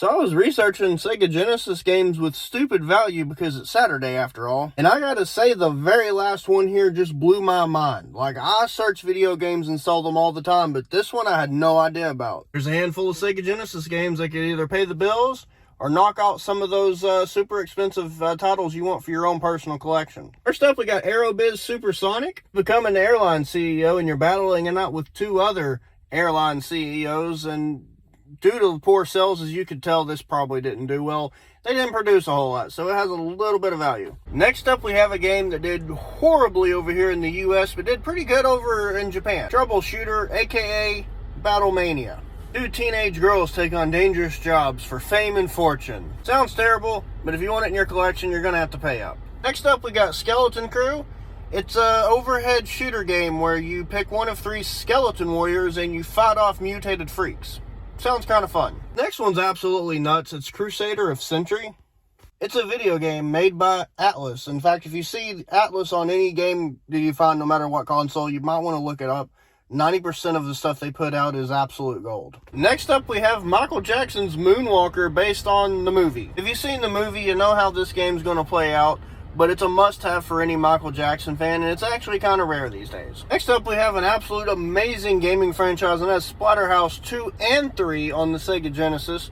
So I was researching Sega Genesis games with stupid value because it's Saturday after all. And I gotta say, the very last one here just blew my mind. Like, I search video games and sell them all the time, but this one I had no idea about. There's a handful of Sega Genesis games that could either pay the bills or knock out some of those super expensive titles you want for your own personal collection. First up, we got Aerobiz Supersonic. Become an airline CEO and you're battling it out with two other airline CEOs, and due to the poor sales, as you could tell, this probably didn't do well. They didn't produce a whole lot, so it has a little bit of value. Next up, we have a game that did horribly over here in the US, but did pretty good over in Japan. Troubleshooter, aka Battlemania. Two teenage girls take on dangerous jobs for fame and fortune. Sounds terrible, but if you want it in your collection, you're going to have to pay up. Next up, we got Skeleton Crew. It's an overhead shooter game where you pick one of three skeleton warriors and you fight off mutated freaks. Sounds kind of fun. Next one's absolutely nuts. It's Crusader of Century. It's a video game made by Atlas. In fact, if you see Atlas on any game that you find, no matter what console, you might want to look it up. 90% of the stuff they put out is absolute gold. Next up, we have Michael Jackson's Moonwalker, based on the movie. If you've seen the movie, you know how this game's going to play out, but it's a must-have for any Michael Jackson fan, and it's actually kind of rare these days. Next up, we have an absolute amazing gaming franchise, and that's Splatterhouse 2 and 3 on the Sega Genesis.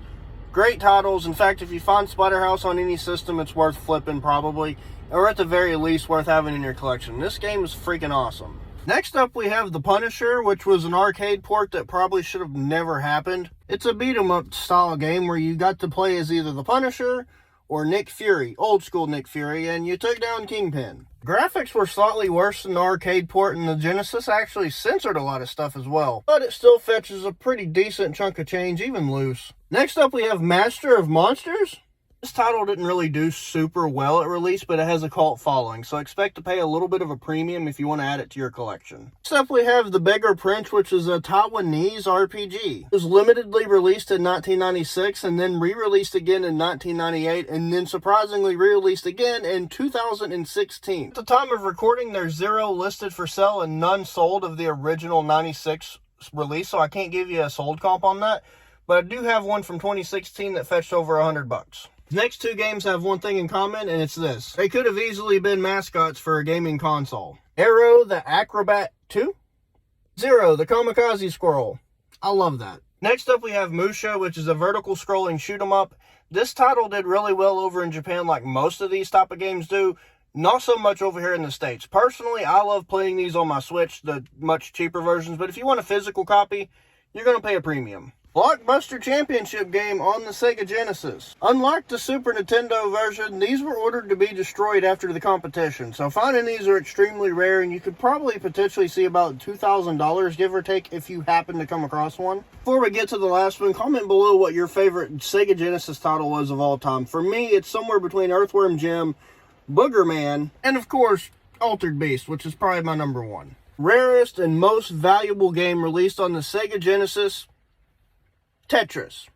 Great titles. In fact, if you find Splatterhouse on any system, it's worth flipping probably, or at the very least worth having in your collection. This game is freaking awesome. Next up, we have The Punisher, which was an arcade port that probably should have never happened. It's a beat-em-up style game where you got to play as either The Punisher or Nick Fury, old school Nick Fury, and you took down Kingpin. Graphics were slightly worse than the arcade port, and the Genesis actually censored a lot of stuff as well, but it still fetches a pretty decent chunk of change, even loose. Next up, we have Master of Monsters. This title didn't really do super well at release, but it has a cult following, so expect to pay a little bit of a premium if you want to add it to your collection. Next up, we have The Beggar Prince, which is a Taiwanese RPG. It was limitedly released in 1996, and then re-released again in 1998, and then surprisingly re-released again in 2016. At the time of recording, there's 0 listed for sale and none sold of the original 96 release, so I can't give you a sold comp on that, but I do have one from 2016 that fetched over $100. The next two games have one thing in common, and it's this. They could have easily been mascots for a gaming console. Arrow the Acrobat 2. Zero the Kamikaze Squirrel. I love that. Next up, we have Musha, which is a vertical scrolling shoot 'em up. This title did really well over in Japan, like most of these type of games do. Not so much over here in the States. Personally, I love playing these on my Switch, the much cheaper versions, but if you want a physical copy, you're going to pay a premium. Blockbuster Championship game on the Sega Genesis. Unlike the Super Nintendo version, these were ordered to be destroyed after the competition, so finding these are extremely rare, and you could probably potentially see about $2,000, give or take, if you happen to come across one. Before we get to the last one, comment below what your favorite Sega Genesis title was of all time. For me, it's somewhere between Earthworm Jim, Booger Man, and of course, Altered Beast, which is probably my number one. Rarest and most valuable game released on the Sega Genesis: Tetris.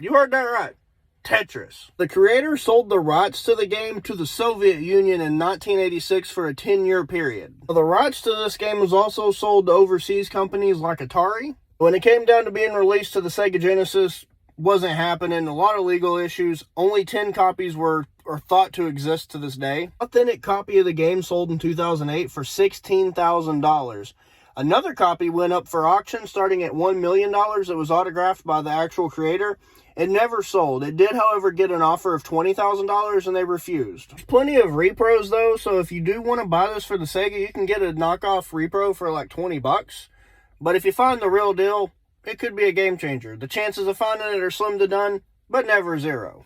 You heard that right. Tetris. The creator sold the rights to the game to the Soviet Union in 1986 for a 10-year period. The rights to this game was also sold to overseas companies like Atari. When it came down to being released to the Sega Genesis, wasn't happening. A lot of legal issues. Only 10 copies are thought to exist to this day. Authentic copy of the game sold in 2008 for $16,000. Another copy went up for auction starting at $1 million. It was autographed by the actual creator. It never sold. It did, however, get an offer of $20,000 and they refused. There's plenty of repros though, so if you do want to buy this for the Sega, you can get a knockoff repro for like $20. But if you find the real deal, it could be a game changer. The chances of finding it are slim to none, but never zero.